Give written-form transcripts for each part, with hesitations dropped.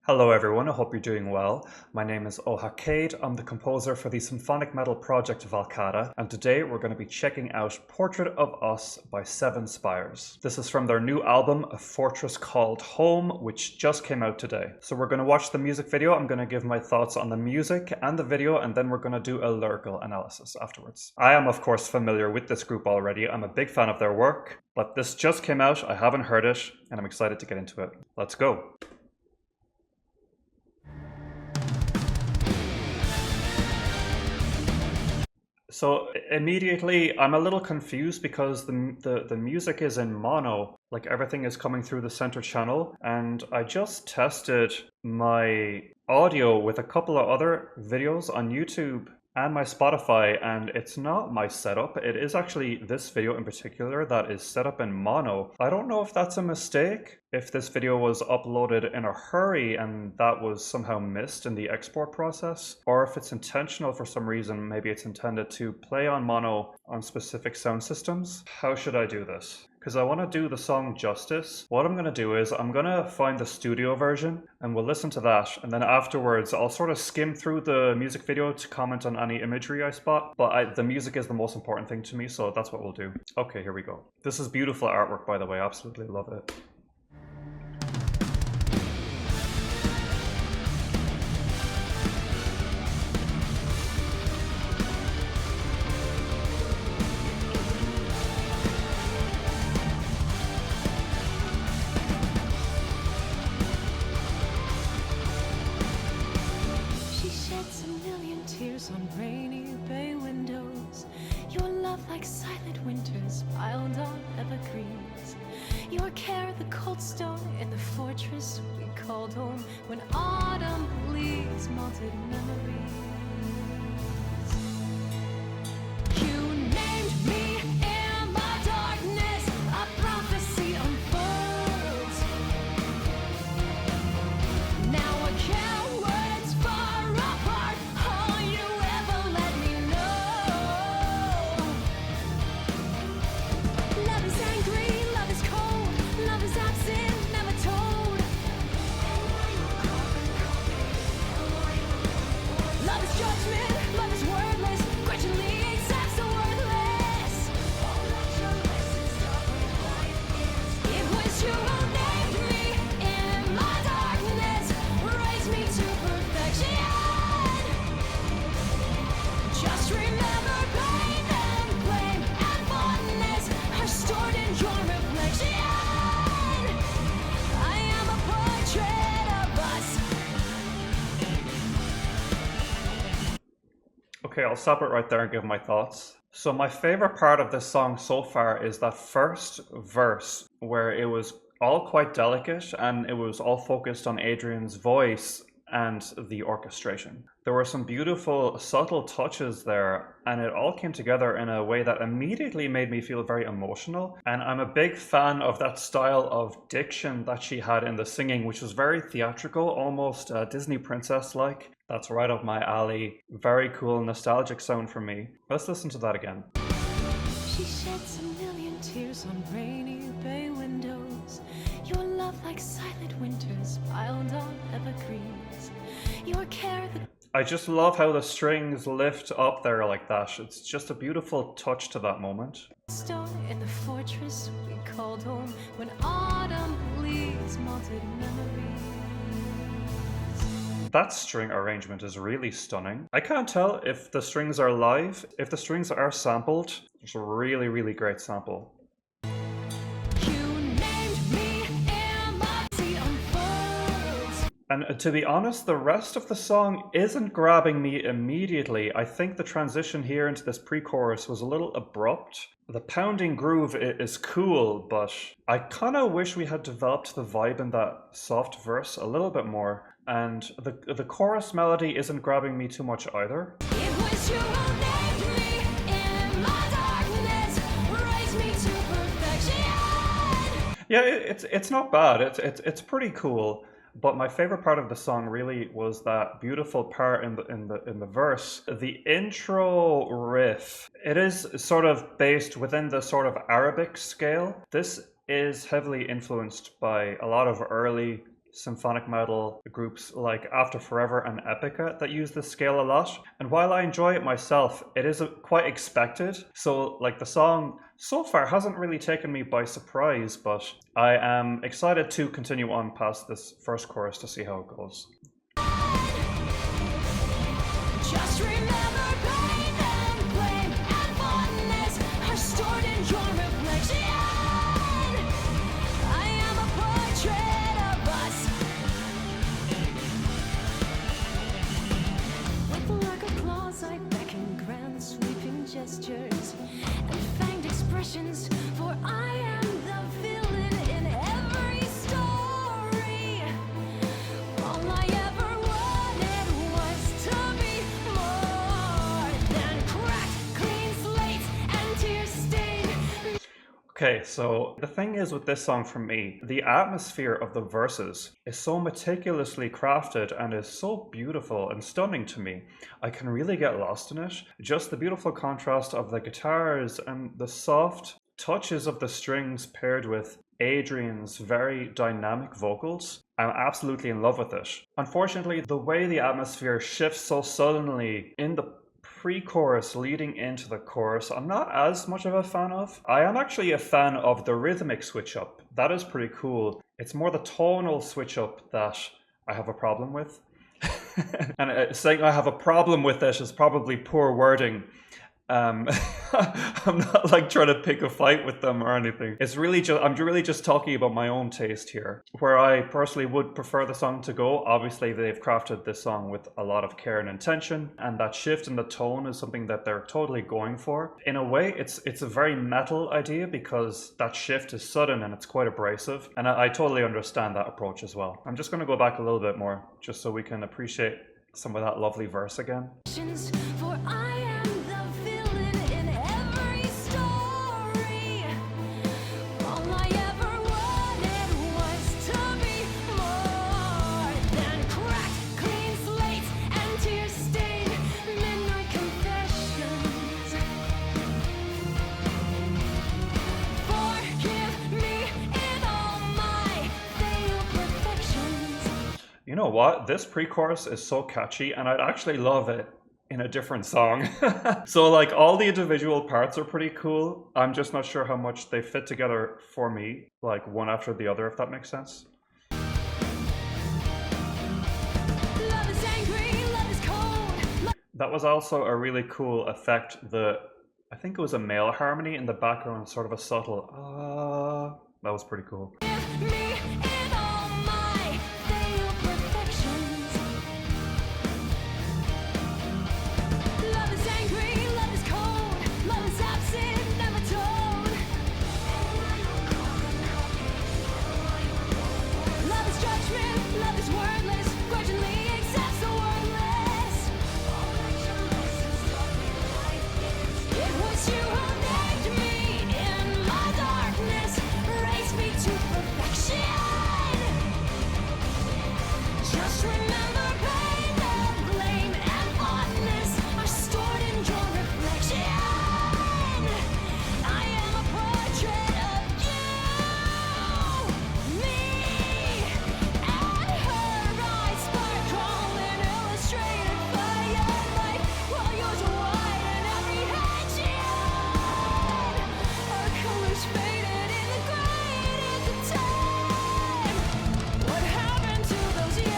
Hello everyone, I hope you're doing well. My name is Ohakade, I'm the composer for the symphonic metal project Valkata, and today we're going to be checking out Portrait of Us by Spires. This is from their new album, A Fortress Called Home, which just came out today. So we're going to watch the music video, I'm going to give my thoughts on the music and the video, and then we're going to do a lyrical analysis afterwards. I am of course familiar with this group already, I'm a big fan of their work, but this just came out, I haven't heard it, and I'm excited to get into it. Let's go! So immediately, I'm a little confused because the music is in mono, like everything is coming through the center channel, and I just tested my audio with a couple of other videos on YouTube and my Spotify, and it's not my setup. It is actually this video in particular that is set up in mono. I don't know if that's a mistake, if this video was uploaded in a hurry and that was somehow missed in the export process, or if it's intentional for some reason. Maybe it's intended to play on mono on specific sound systems. How should I do this? Because I want to do the song justice. What I'm going to do is I'm going to find the studio version and we'll listen to that, and then afterwards I'll sort of skim through the music video to comment on any imagery I spot, but the music is the most important thing to me, so that's what we'll do. Okay, here we go. This is beautiful artwork, by the way, absolutely love it. On rainy bay windows, your love like silent winters piled on evergreens, your care the cold stone in the fortress we called home, when autumn leaves melted memories. You named me in my darkness, a prophecy unfolds. Now I count words far apart. Okay, I'll stop it right there and give my thoughts. So my favorite part of this song so far is that first verse, where it was all quite delicate and it was all focused on Adrian's voice and the orchestration. There were some beautiful subtle touches there, and it all came together in a way that immediately made me feel very emotional. And I'm a big fan of that style of diction that she had in the singing, which was very theatrical, almost Disney princess-like. That's right up my alley. Very cool, nostalgic sound for me. Let's listen to that again. She sheds a million tears on rainy bay windows, your love like silent winters piled on evergreens, your care I just love how the strings lift up there like that. It's just a beautiful touch to that moment. Stone in the fortress we called home, when autumn leaves melted memories. That string arrangement is really stunning. I can't tell if the strings are live. If the strings are sampled, it's a really, really great sample. And to be honest, the rest of the song isn't grabbing me immediately. I think the transition here into this pre-chorus was a little abrupt. The pounding groove is cool, but I kind of wish we had developed the vibe in that soft verse a little bit more. And the chorus melody isn't grabbing me too much either. It was you who named me in my darkness, raised me to perfection. Yeah, it's not bad. It's pretty cool. But my favorite part of the song really was that beautiful part in the verse. The intro riff, it is sort of based within the sort of Arabic scale. This is heavily influenced by a lot of early symphonic metal groups like After Forever and Epica that use this scale a lot. And while I enjoy it myself, it is quite expected. So like the song so far hasn't really taken me by surprise, but I am excited to continue on past this first chorus to see how it goes. Just remember pain and blame and fondness are stored in your reflection. I am a portrait of us. With the lack of claws, I beckon grand sweeping gestures and fanged expressions, for I am the villain in every story. All I ever wanted was to be more than cracked, clean slates and tear stained. Okay, so the thing is with this song for me, the atmosphere of the verses is so meticulously crafted and is so beautiful and stunning to me. I can really get lost in it. Just the beautiful contrast of the guitars and the soft touches of the strings paired with Adrian's very dynamic vocals. I'm absolutely in love with it. Unfortunately, the way the atmosphere shifts so suddenly in the pre-chorus leading into the chorus, I'm not as much of a fan of. I am actually a fan of the rhythmic switch up. That is pretty cool. It's more the tonal switch up that I have a problem with. And saying I have a problem with it is probably poor wording. I'm not like trying to pick a fight with them or anything. It's really just, I'm really just talking about my own taste here. Where I personally would prefer the song to go, obviously they've crafted this song with a lot of care and intention, and that shift in the tone is something that they're totally going for. In a way, it's a very metal idea because that shift is sudden and it's quite abrasive, and I totally understand that approach as well. I'm just going to go back a little bit more, just so we can appreciate some of that lovely verse again. For I am the villain in every story. All I ever wanted was to be more than cracked, clean slates and tear stained midnight confessions. Forgive me in all my fatal perfections. You know what? This pre-chorus is so catchy and I'd actually love it in a different song. So like all the individual parts are pretty cool. I'm just not sure how much they fit together for me, like one after the other, if that makes sense. Love is angry, love is cold. That was also a really cool effect. I think it was a male harmony in the background, sort of a subtle that was pretty cool. Forgive me in all my fatal perfections. Love is angry, love is cold, love is absent, never told. Love is judgment, love is wordless, grudgingly accepts the wordless. It was you who named me in my darkness, raised me to perfection. Just remember pain and blame and fondness are stored in your reflection. I am a portrait of you, me, and her eyes sparkle in illustrated firelight, while yours are white and apprehension. Our colors faded in the gray at the time. What happened to those years?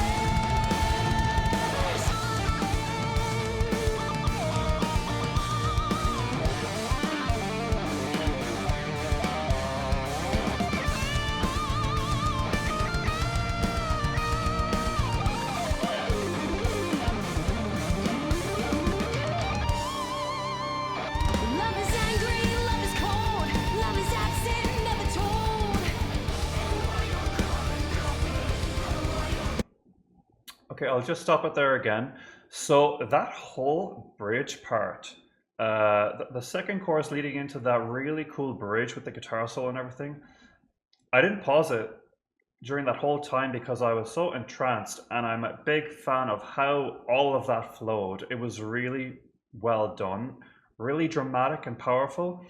Love is angry, love is cold, love is absent, never told. Okay, I'll just stop it there again. So that whole bridge part, the second chorus leading into that really cool bridge with the guitar solo and everything, I didn't pause it during that whole time because I was so entranced, and I'm a big fan of how all of that flowed. It was really well done, really dramatic and powerful.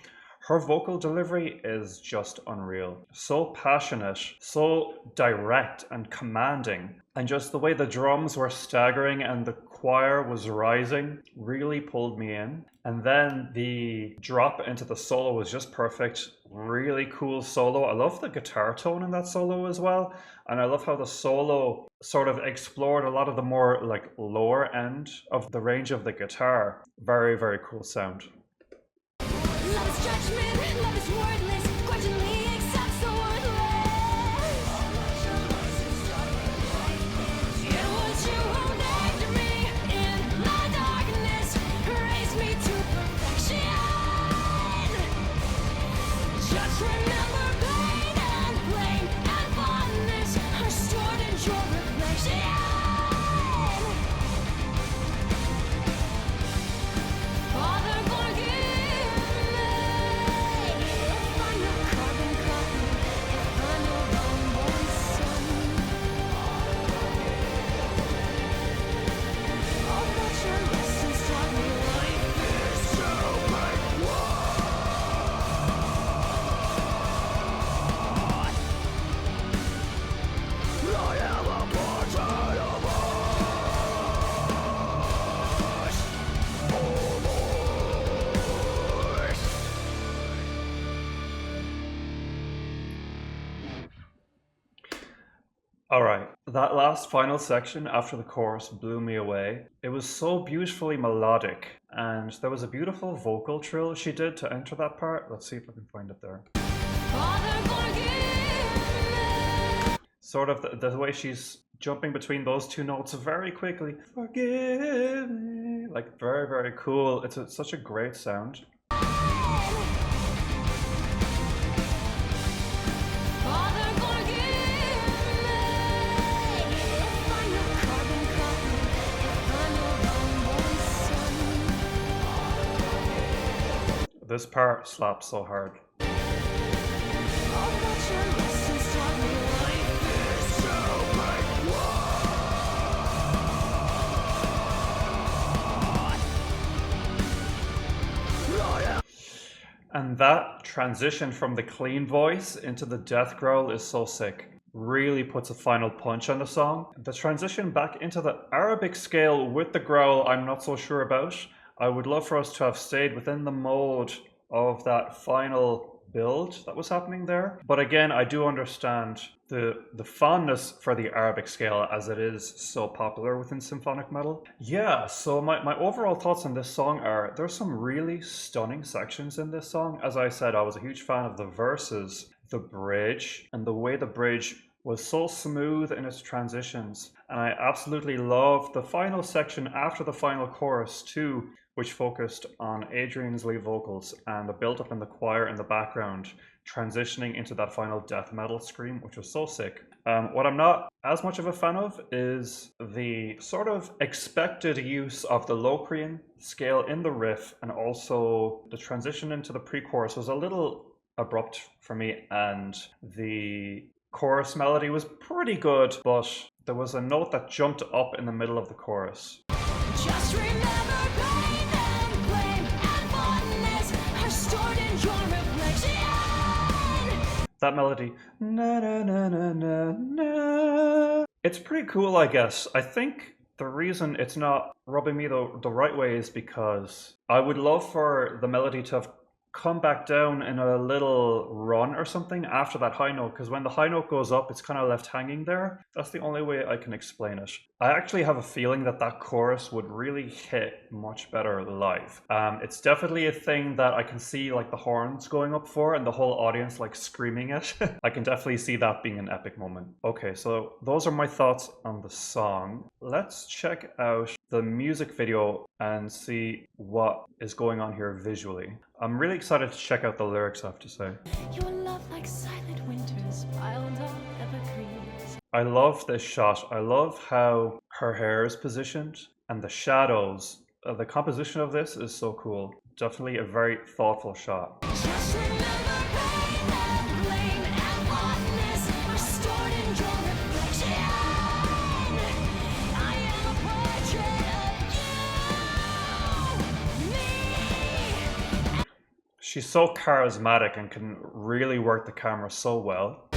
Her vocal delivery is just unreal. So passionate, so direct and commanding. And just the way the drums were staggering and the choir was rising really pulled me in. And then the drop into the solo was just perfect. Really cool solo. I love the guitar tone in that solo as well. And I love how the solo sort of explored a lot of the more like lower end of the range of the guitar. Very, very cool sound. Love is judgment, love is wordless, grudgingly accepts the worthless. It was you who named me in my darkness, raised me to perfection. Just remember pain and blame and fondness are stored in your reflection. Father, forgive me if I'm not carbon copy, if I'm your unborn son. All that your lessons taught me, life is so I am a portrait of Alright, that last final section after the chorus blew me away. It was so beautifully melodic, and there was a beautiful vocal trill she did to enter that part. Let's see if I can find it there. Father, forgive me. Sort of the way she's jumping between those two notes very quickly. Forgive me. Like, very, very cool. It's such a great sound. Father, forgive me if I'm not carbon copy, if I'm your unborn son. This part slaps so hard. All that your lessons taught me, life is so And that transition from the clean voice into the death growl is so sick. Really puts a final punch on the song. The transition back into the Arabic scale with the growl, I'm not so sure about. I would love for us to have stayed within the mode of that final build that was happening there. But again, I do understand the fondness for the Arabic scale as it is so popular within symphonic metal. Yeah, so my overall thoughts on this song are there's some really stunning sections in this song. As I said, I was a huge fan of the verses, the bridge, and the way the bridge was so smooth in its transitions. And I absolutely love the final section after the final chorus too, which focused on Adrian's lead vocals and the build-up in the choir in the background, transitioning into that final death metal scream, which was so sick. What I'm not as much of a fan of is the sort of expected use of the Locrian scale in the riff, and also the transition into the pre-chorus was a little abrupt for me, and the chorus melody was pretty good, but there was a note that jumped up in the middle of the chorus. Just remember pain and blame and fondness are stored in your reflection. That melody, na na na na na na. It's pretty cool, I guess. I think the reason it's not rubbing me the right way is because I would love for the melody to have come back down in a little run or something after that high note, because when the high note goes up, it's kind of left hanging there. That's the only way I can explain it. I actually have a feeling that that chorus would really hit much better live. It's definitely a thing that I can see like the horns going up for and the whole audience like screaming it. I can definitely see that being an epic moment. Okay, so those are my thoughts on the song. Let's check out the music video and see what is going on here visually. I'm really excited to check out the lyrics, I have to say. Your love like silent winters piled on evergreens. I love this shot. I love how her hair is positioned and the shadows. The composition of this is so cool. Definitely a very thoughtful shot. Just remember pain and blame and fondness are stored in your reflection. I am a portrait of you, me. She's so charismatic and can really work the camera so well.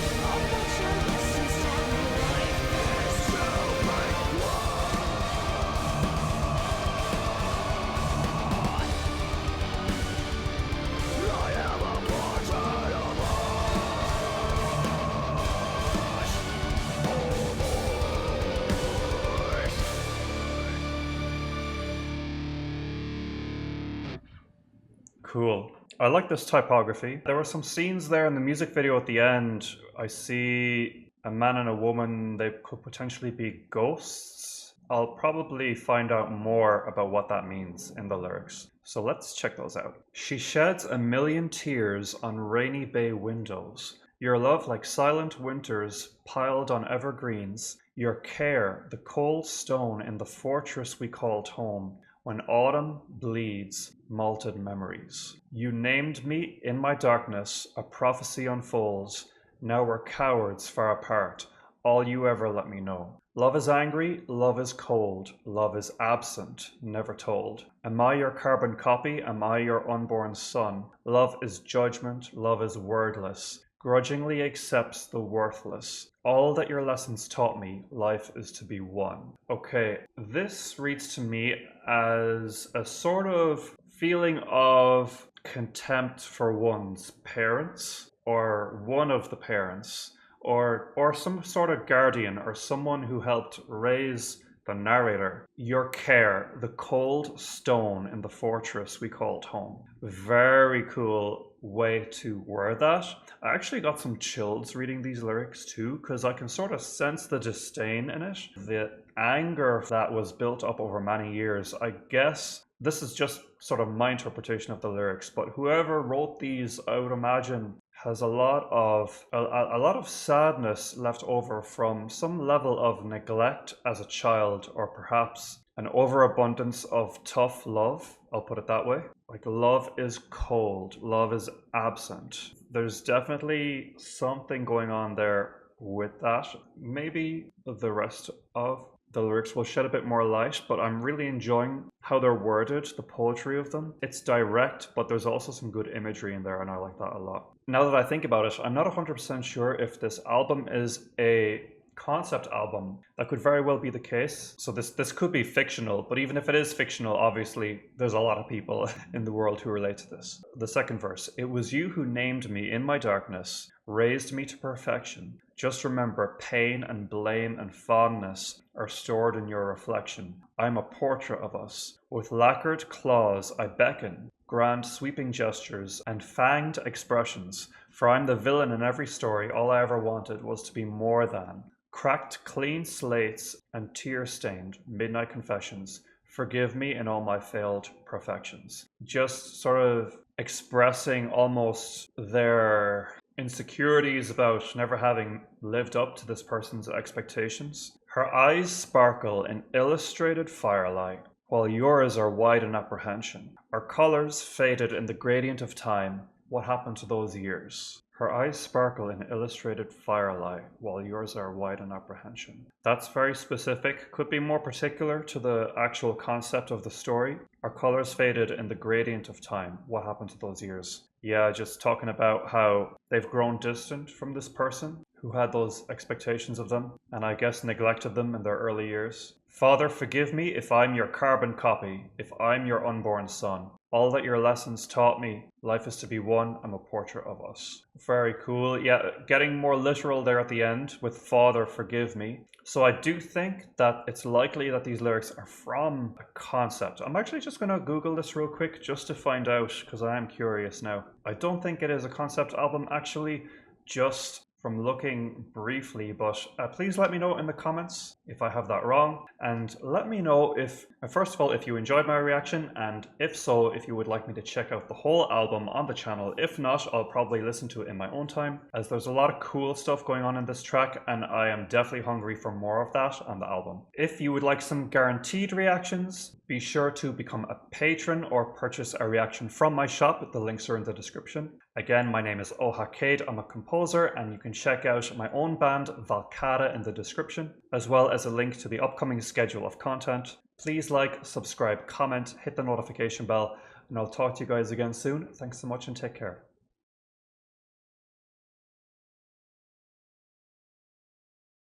Cool. I like this typography. There were some scenes there in the music video at the end. I see a man and a woman. They could potentially be ghosts. I'll probably find out more about what that means in the lyrics. So let's check those out. She sheds a million tears on rainy bay windows. Your love like silent winters piled on evergreens. Your care, the cold stone in the fortress we called home. When autumn bleeds, malted memories. You named me in my darkness, a prophecy unfolds. Now we're cowards far apart, all you ever let me know. Love is angry, love is cold, love is absent, never told. Am I your carbon copy, am I your unborn son? Love is judgment, love is wordless. Grudgingly accepts the worthless. All that your lessons taught me, life is to be one. Okay, this reads to me as a sort of feeling of contempt for one's parents, or one of the parents, or some sort of guardian, or someone who helped raise the narrator. Your care, the cold stone in the fortress we called home. Very cool way to word that. I actually got some chills reading these lyrics too, because I can sort of sense the disdain in it, the anger that was built up over many years. I guess this is just sort of my interpretation of the lyrics, but whoever wrote these, I would imagine, has a lot of sadness left over from some level of neglect as a child, or perhaps an overabundance of tough love. I'll put it that way. Like, love is cold, love is absent. There's definitely something going on there with that. Maybe the rest of the lyrics will shed a bit more light, but I'm really enjoying how they're worded, the poetry of them. It's direct, but there's also some good imagery in there, and I like that a lot. Now that I think about it, I'm not 100% sure if this album is a concept album. That could very well be the case. So this could be fictional, but even if it is fictional, obviously there's a lot of people in the world who relate to this. The second verse, it was you who named me in my darkness, raised me to perfection. Just remember, pain and blame and fondness are stored in your reflection. I'm a portrait of us. With lacquered claws I beckon, grand sweeping gestures and fanged expressions. For I'm the villain in every story. All I ever wanted was to be more than. Cracked clean slates and tear-stained midnight confessions. Forgive me in all my failed perfections. Just sort of expressing almost their insecurities about never having lived up to this person's expectations. Her eyes sparkle in illustrated firelight, while yours are wide in apprehension. Our colors faded in the gradient of time. What happened to those years? Her eyes sparkle in illustrated firelight, while yours are wide in apprehension. That's very specific. Could be more particular to the actual concept of the story. Our colors faded in the gradient of time. What happened to those years? Yeah, just talking about how they've grown distant from this person who had those expectations of them, and I guess neglected them in their early years. Father, forgive me if I'm your carbon copy, if I'm your unborn son. All that your lessons taught me, life is to be one, I'm a portrait of us. Very cool. Yeah, getting more literal there at the end with Father, forgive me. So I do think that it's likely that these lyrics are from a concept. I'm actually just going to Google this real quick just to find out, because I am curious now. I don't think it is a concept album actually, just from looking briefly, but please let me know in the comments if I have that wrong, and let me know if, first of all, if you enjoyed my reaction, and if so, if you would like me to check out the whole album on the channel. If not, I'll probably listen to it in my own time, as there's a lot of cool stuff going on in this track, and I am definitely hungry for more of that on the album. If you would like some guaranteed reactions, be sure to become a patron or purchase a reaction from my shop. The links are in the description. Again, my name is Ohakade. I'm a composer, and you can check out my own band Valkada in the description, as well as a link to the upcoming schedule of content. Please like, subscribe, comment, hit the notification bell. and I'll talk to you guys again soon. Thanks so much and take care.